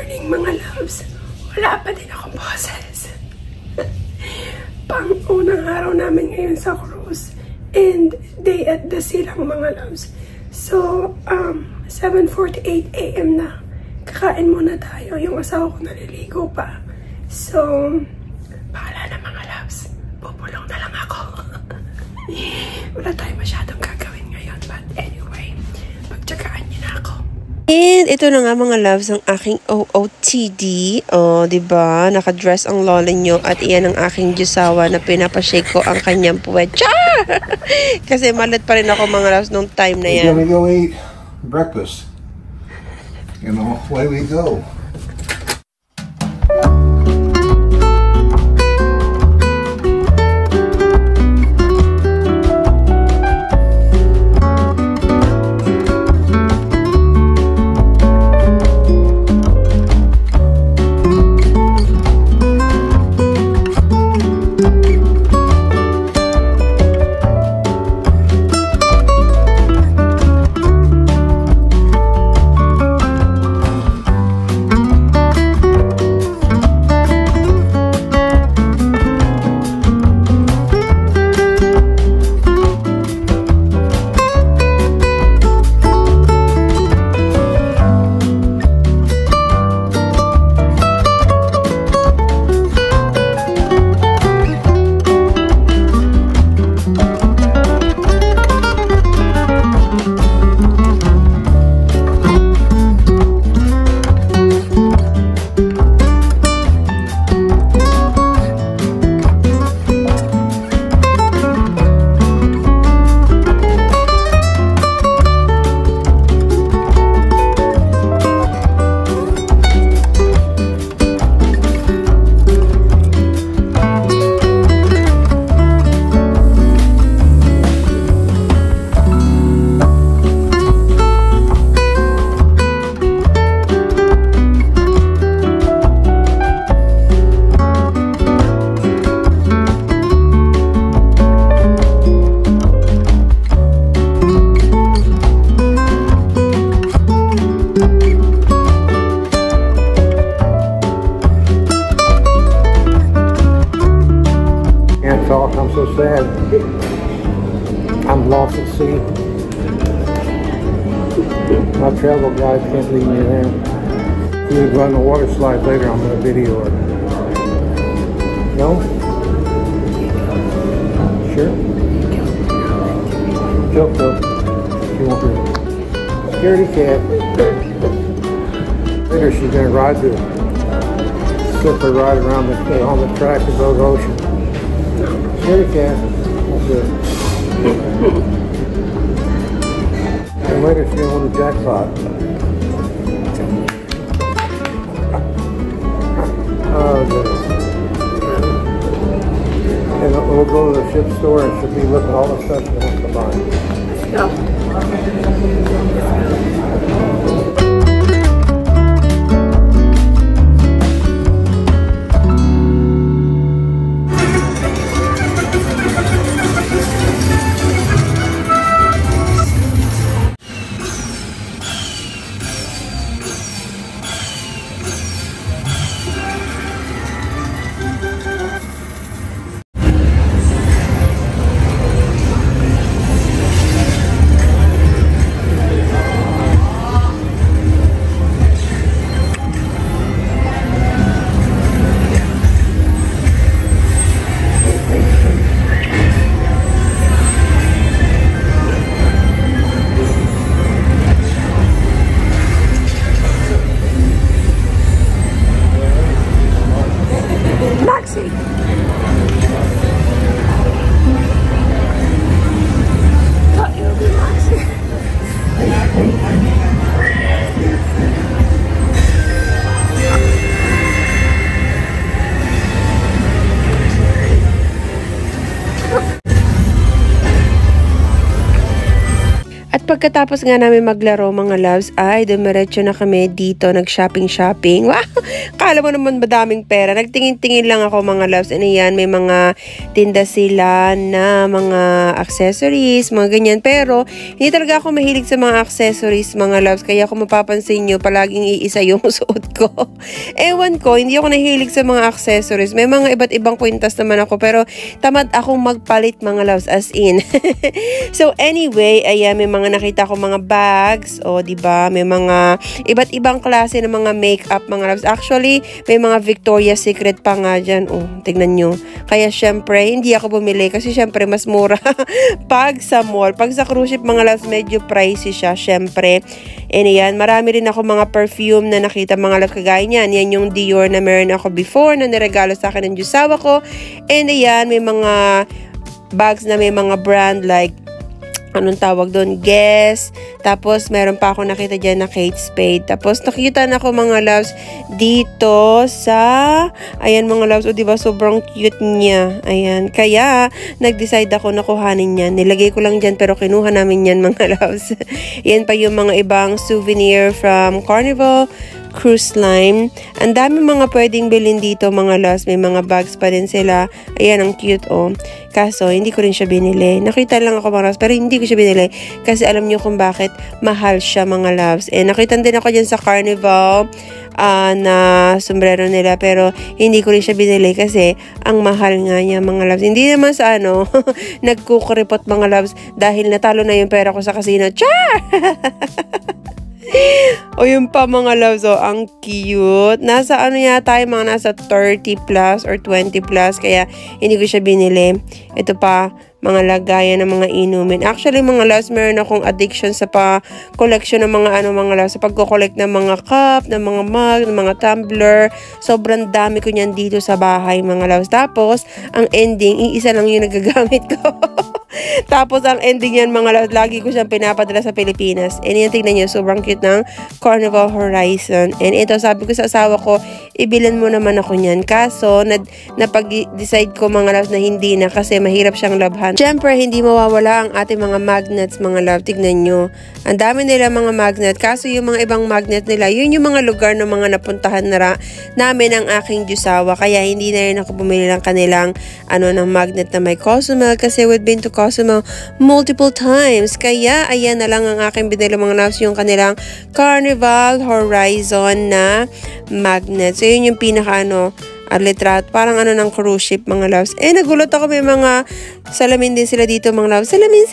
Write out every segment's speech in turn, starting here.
morning mga loves. Wala pa din akong boses. Pang-unang araw namin ngayon sa cruise. And day at the sea lang mga loves. So, 7:48 AM na. Kakain muna tayo. Yung asawa ko naliligo pa. So, bahala na mga loves. Pupulong na lang ako. Wala tayo masyadong gagawin ngayon. But anyway, pagtsagaan niyo na ako. And ito na nga mga loves ang aking OOTD. O, diba? Nakadress ang lola nyo at iyan ang aking jusawa na pinapashake ko ang kanyang puwet. Char! Kasi malit pa rin ako mga loves nung time na yan. We're gonna go eat breakfast. You know, away we go. I'm so sad. I'm lost at sea. My travel guide can't leave me there. If we run the water slide later, I'm going to video it. No? Sure? Joke though. She won't do it. Scaredy cat. Later she's going to ride the slipper ride around on the track of Road Ocean. Scaredy cat. That's it. And later she's going to win the jackpot. Oh, goodness. And we'll go to the ship store and she'll be looking at all the stuff she wants to buy. Let's go. pagkatapos nga namin maglaro mga loves, ay dumiretso na kami dito, nag-shopping. Wow! Kala mo naman madaming pera. Nagtingin-tingin lang ako mga loves. Ano yan, may mga tinda sila na mga accessories, mga ganyan. Pero, hindi talaga ako mahilig sa mga accessories mga loves. Kaya kung mapapansin nyo, palaging iisa yung suot ko. Ewan ko, hindi ako nahilig sa mga accessories. May mga iba't ibang kwintas naman ako. Pero, tamad akong magpalit mga loves, as in. So, anyway, ayan, may mga nakita ko mga bags, o diba, may mga iba't ibang klase ng mga makeup mga loves. Actually, may mga Victoria's Secret pa nga dyan. Oh, tignan nyo. Kaya syempre, hindi ako bumili kasi syempre mas mura pag sa mall. Pag sa cruise ship mga loves, medyo pricey siya syempre. And ayan, marami rin ako mga perfume na nakita mga loves kagaya niyan. Yan yung Dior na meron ako before na niregalo sa akin ng jusawa ko. And ayan, may mga bags na may mga brand like anong tawag doon? Guess. Tapos, meron pa ako nakita dyan na Kate Spade. Tapos, nakita na ako mga loves dito sa, ayan mga loves, o diba, sobrang cute niya. Ayan. Kaya, nag-decide ako na kuhanin yan. Nilagay ko lang dyan, pero kinuha namin yan mga loves. Yan pa yung mga ibang souvenir from Carnival Cruise Line. Ang dami mga pwedeng bilhin dito mga loves. May mga bags pa din sila. Ayan, ang cute oh. Kaso, hindi ko rin siya binili. Nakita lang ako mga loves, pero hindi ko siya binili. Kasi alam niyo kung bakit mahal siya mga loves. Eh, nakita din ako dyan sa Carnival na sombrero nila. Pero, hindi ko rin siya binili kasi ang mahal nga niya mga loves. Hindi naman sa ano, nagkukuripot mga loves dahil natalo na yung pera ko sa casino. Char! O yun pa mga loves, oh, ang cute. Nasa ano yata yung mga nasa 30 plus or 20 plus, kaya hindi ko siya binili. Ito pa, mga lagayan ng mga inumin. Actually mga loves, meron akong addiction sa pa-collection ng mga mga loves, sa pagko-collect ng mga cup, ng mga mug, ng mga tumbler. Sobrang dami ko niyan dito sa bahay mga loves. Tapos, ang ending, iisa lang yung nagagamit ko. Tapos, ang ending yan mga loves, lagi ko siyang pinapadala sa Pilipinas. And yan, tignan nyo, sobrang cute ng Carnival Horizon. And ito, sabi ko sa asawa ko, ibilin mo naman ako niyan. Kaso, napag-decide ko mga loves na hindi na kasi mahirap siyang labhan. Siyempre, hindi mawawala ang ating mga magnets mga love. Tignan nyo. Ang dami nila mga magnet. Kaso, yung mga ibang magnet nila, yun yung mga lugar ng mga napuntahan na namin ang aking jusawa. Kaya, hindi na rin ako bumili ng kanilang ng magnet na may Cozumel. Kasi we've been to Cozumel multiple times. Kaya, ayan na lang ang aking binili mga loves, yung kanilang Carnival Horizon na magnet. So, yun yung pinaka litrato. Parang ng cruise ship mga loves. Eh, nagulat ako, may mga salamin din sila dito mga loves. Salamin.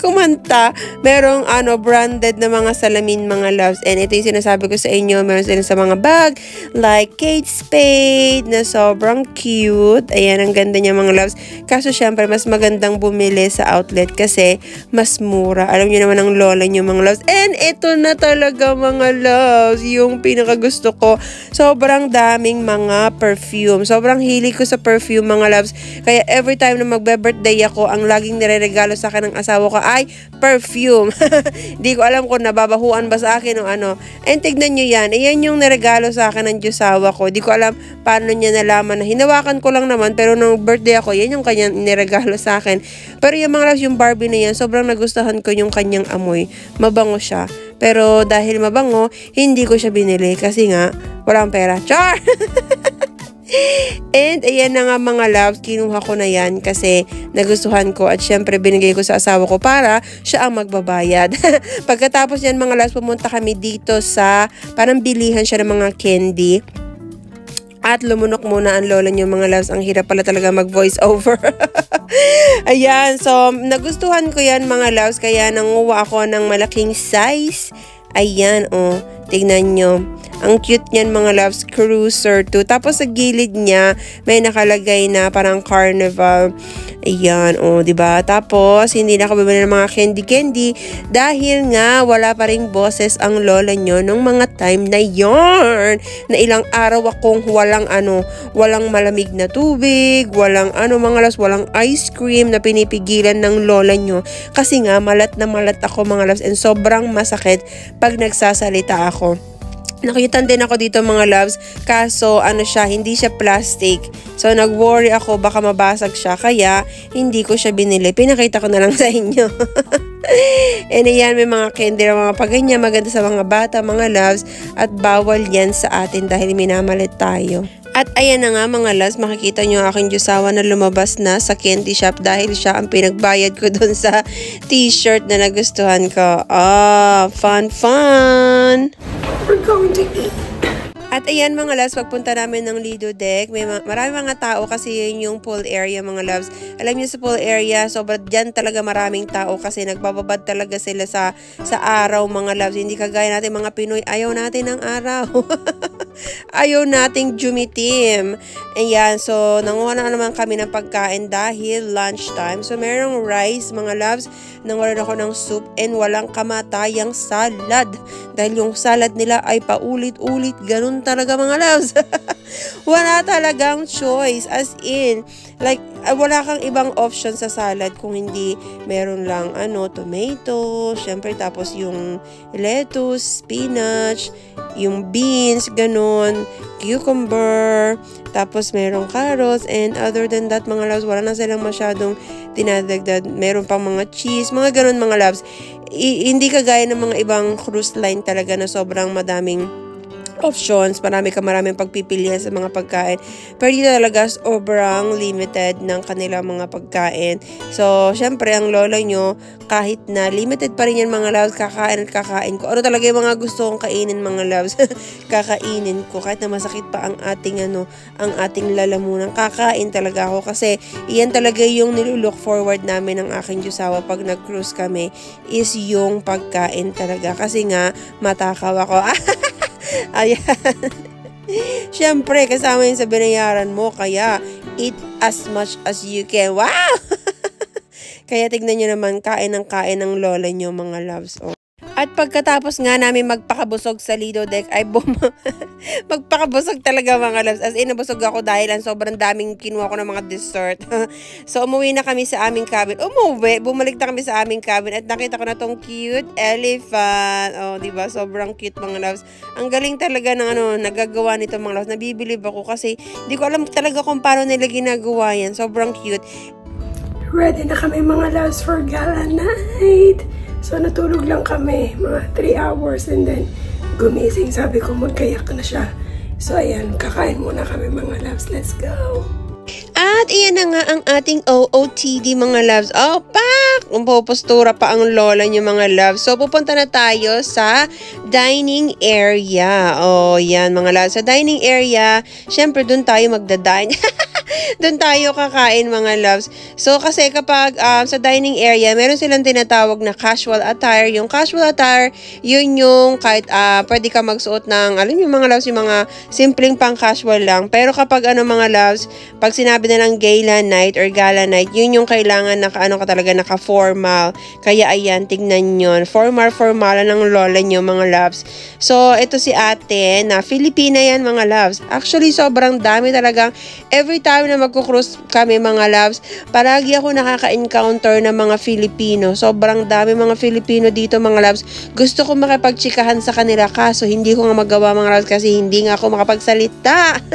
Kumanta. Merong branded na mga salamin mga loves. And ito yung sinasabi ko sa inyo. Meron sila sa mga bag. Like Kate Spade na sobrang cute. Ayan, ang ganda niya mga loves. Kaso syempre, mas magandang bumili sa outlet kasi mas mura. Alam niyo naman ang lola niyo mga loves. And ito na talaga mga loves. Yung pinakagusto ko. Sobrang daming mga perfume. Sobrang hilig ko sa perfume mga loves. Kaya every time na magbe-birthday ako, ang laging nireregalo sa akin ng asawa ko ay perfume. Di ko alam kung nababahuan ba sa akin o ano. And tignan nyo yan. Ayan yung niregalo sa akin ng jusawa ko. Di ko alam paano niya nalaman na hinawakan ko lang naman. Pero nung birthday ako, yan yung kanyang niregalo sa akin. Pero yung mga loves, yung Barbie na yan, sobrang nagustuhan ko yung kanyang amoy. Mabango siya. Pero dahil mabango, hindi ko siya binili kasi nga, walang pera. Char! And ayan na nga mga loves, kinuha ko na yan kasi nagustuhan ko at syempre binigay ko sa asawa ko para siya ang magbabayad. Pagkatapos yan mga loves, pumunta kami dito sa parang bilihan siya ng mga candy. At lumunok muna ang lola niyo mga loves. Ang hirap pala talaga mag-voice over. Ayan, so nagustuhan ko yan mga loves. Kaya nanguha ako ng malaking size. Ayan, oh. Tignan nyo. Ang cute niyan mga loves. Cruiser 2. Tapos sa gilid niya, may nakalagay na parang Carnival. Ayan, oh, diba? Tapos, hindi na ako bibili ng mga candy dahil nga wala pa ring boses ang lola nyo nung mga time na yarn. Na ilang araw akong walang malamig na tubig, walang mga loves, walang ice cream na pinipigilan ng lola nyo. Kasi nga, malat na malat ako mga loves and sobrang masakit pag nagsasalita ako. Nakitan din ako dito mga loves, kaso hindi siya plastic. So nag-worry ako baka mabasag siya, kaya hindi ko siya binili. Pinakita ko na lang sa inyo. And ayan, may mga candy na mga paganya, maganda sa mga bata, mga loves, at bawal yan sa atin dahil minamalit tayo. At ayan na nga mga loves, makikita nyo ang aking jusawa na lumabas na sa candy shop dahil siya ang pinagbayad ko dun sa t-shirt na nagustuhan ko. Fun! We're going to eat. At ayan mga loves, pagpunta namin ng Lido Deck, may marami mga tao kasi yun yung pool area mga loves. Alam niyo sa pool area, sobrang dyan talaga maraming tao kasi nagbababad talaga sila sa araw mga loves. Hindi kagaya natin mga Pinoy, ayaw natin ng araw. Ayaw nating jumitim. Ayan, so nanguha na naman kami ng pagkain dahil lunchtime. So merong rice mga loves, nanguha ako ng soup and walang kamatayang salad. Dahil yung salad nila ay paulit-ulit, ganun talaga mga loves. Wala talagang choice, as in, like, wala kang ibang option sa salad kung hindi meron lang tomato, syempre tapos yung lettuce, spinach, yung beans, ganun, cucumber, tapos merong carrots, and other than that mga loves, wala na silang masyadong dinadagdag. Meron pang mga cheese, mga ganun mga loves. Hindi kagaya ng mga ibang cruise line talaga na sobrang madaming options, maraming pagpipilian sa mga pagkain. Pero dito talaga sobrang limited ng kanilang mga pagkain. So, syempre, ang lola nyo, kahit na limited pa rin yan mga loves, kakain ko. Ano talaga yung mga gusto kong kainin mga loves? Kakainin ko. Kahit na masakit pa ang ating lalamunan. Kakain talaga ako kasi iyan talaga yung nilulook forward namin ng aking jusawa pag nag-cruise kami is yung pagkain talaga. Kasi nga, matakaw ako. Ayan. Siyempre, kasama yun sa binayaran mo. Kaya, eat as much as you can. Wow! Kaya tignan nyo naman, kain ng lola nyo mga loves. At pagkatapos nga namin magpakabusog sa Lido Deck, ay magpakabusog talaga mga loves. As in, nabusog ako dahil ang sobrang daming kinuha ko ng mga dessert. So, umuwi na kami sa aming cabin. Bumalik na kami sa aming cabin at nakita ko na tong cute elephant. Oh, diba? Sobrang cute mga loves. Ang galing talaga ng nagagawa nito mga loves. Nabibilib ako kasi hindi ko alam talaga kung paano nila ginagawa yan. Sobrang cute. Ready na kami mga loves for gala night. So, natulog lang kami, mga 3 hours, and then gumising. Sabi ko, magkayak na siya. So, ayan, kakain muna kami mga loves. Let's go! At iyan na nga ang ating OOTD mga loves. Pak! Postura pa ang lola niyo mga loves. So, pupunta na tayo sa dining area. Yan mga loves. Sa dining area, syempre dun tayo magdadine. Doon tayo kakain mga loves. So kasi kapag sa dining area, meron silang tinatawag na casual attire. Yung casual attire, yun yung kahit pwede ka magsuot ng, alam yung mga loves, yung mga simpleng pang casual lang. Pero kapag mga loves, pag sinabi na ng gala night or gala night, yun yung kailangan ka talaga naka-formal. Kaya ayan, tignan nyo. Formal ng lola nyo mga loves. So ito si ate na Filipina yan mga loves. Actually, sobrang dami talagang every time na magkukrus kami mga loves, palagi ako nakaka-encounter ng mga Filipino. Sobrang dami mga Filipino dito mga loves. Gusto ko makipagtsikahan sa kanila kaso hindi ko nga magawa mga loves kasi hindi nga ako makapagsalita.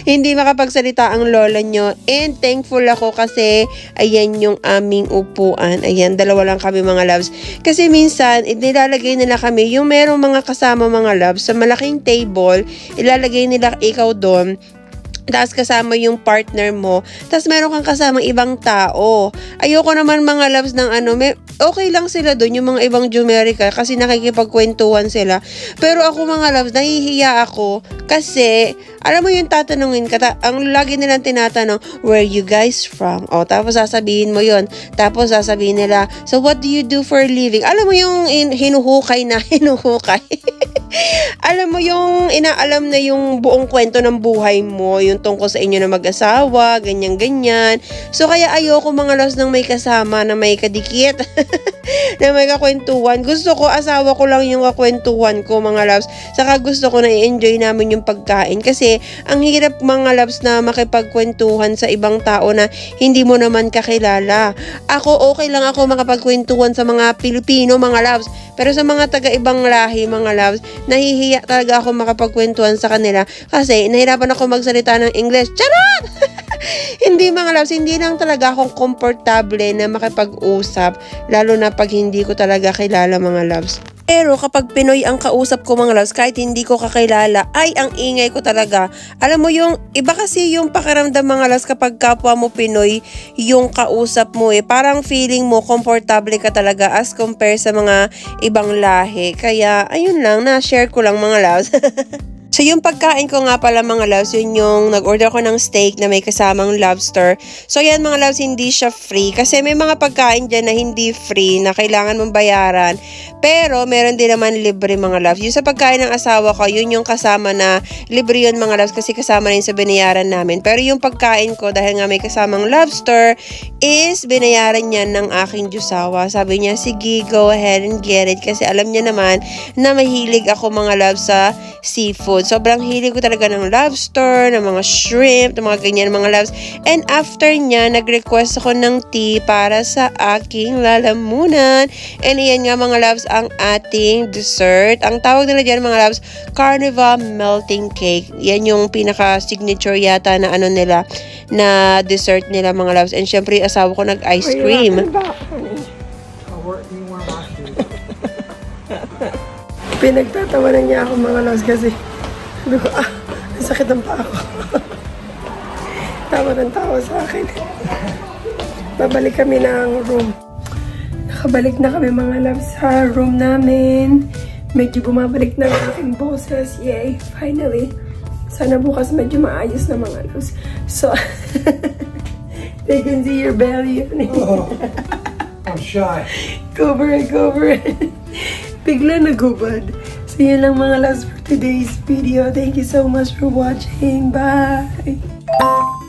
Hindi makapagsalita ang lola nyo. And thankful ako kasi ayan yung aming upuan. Ayan, dalawa lang kami mga loves. Kasi minsan, nilalagay nila kami yung merong mga kasama mga loves sa malaking table, ilalagay nila ikaw doon. Tapos kasama yung partner mo. Tapos meron kang kasamang ibang tao. Ayoko naman mga loves ng okay lang sila doon, yung mga ibang Jumerica, kasi nakikipagkwentuhan sila. Pero ako mga loves, nahihiya ako kasi, alam mo yung tatanungin ka, ang lagi nilang tinatanong, where you guys from? Tapos sasabihin mo yun. Tapos sasabihin nila, so what do you do for a living? Alam mo yung hinuhukay. Alam mo yung inaalam na yung buong kwento ng buhay mo, yung tungkol sa inyo na mag-asawa, ganyan-ganyan. So kaya ayoko mga loves nang may kasama na may kadikit, na may kakwentuhan. Gusto ko, asawa ko lang yung kakwentuhan ko mga loves. Saka gusto ko na i-enjoy namin yung pagkain. Kasi ang hirap mga loves na makipagkwentuhan sa ibang tao na hindi mo naman kakilala. Ako, okay lang ako makapagkwentuhan sa mga Pilipino mga loves. Pero sa mga taga-ibang lahi mga loves, nahihiya talaga ako makapagkwentuhan sa kanila kasi nahirapan ako magsalita ng English. Charot! Hindi mga loves, hindi lang talaga akong komportable na makipag-usap, lalo na pag hindi ko talaga kilala mga loves. Pero kapag Pinoy ang kausap ko mga loves, kahit hindi ko kakilala, ay ang ingay ko talaga. Alam mo yung, iba kasi yung pakiramdam mga loves kapag kapwa mo Pinoy yung kausap mo parang feeling mo komportable ka talaga as compare sa mga ibang lahi. Kaya ayun lang, na-share ko lang mga loves. So, yung pagkain ko nga pala mga loves, yun yung nag-order ko ng steak na may kasamang lobster. So, yan mga loves, hindi siya free. Kasi may mga pagkain dyan na hindi free, na kailangan mong bayaran. Pero, meron din naman libre mga loves. Yung sa pagkain ng asawa ko, yun yung kasama na libre yun mga loves kasi kasama rin sa binayaran namin. Pero yung pagkain ko, dahil nga may kasamang lobster, is binayaran niya ng aking jusawa. Sabi niya, sige, go ahead and get it. Kasi alam niya naman na mahilig ako mga loves sa seafood. Sobrang hilig ko talaga ng lobster, ng mga shrimp, ng mga ganyan mga loves. And after niya, nag-request ako ng tea para sa aking lalamunan. And iyan nga mga loves, ang ating dessert. Ang tawag nila dyan mga loves, Carnival Melting Cake. Yan yung pinaka-signature yata na ano nila, na dessert nila mga loves. And syempre, asawa ko nag-ice cream. Pinagtatawanan niya ako mga loves kasi sabi ko, nasakit ang paa ko. Tawa ng tawa sa akin. Babalik kami ng room. Nakabalik na kami mga loves sa room namin. Medyo bumabalik na ang aking boses. Yay, finally. Sana bukas medyo maayos na mga loves. So, they can see your belly. Oh, I'm shy. Cover it. Bigla nagubad. So, yun lang mga loves for today's video. Thank you so much for watching. Bye!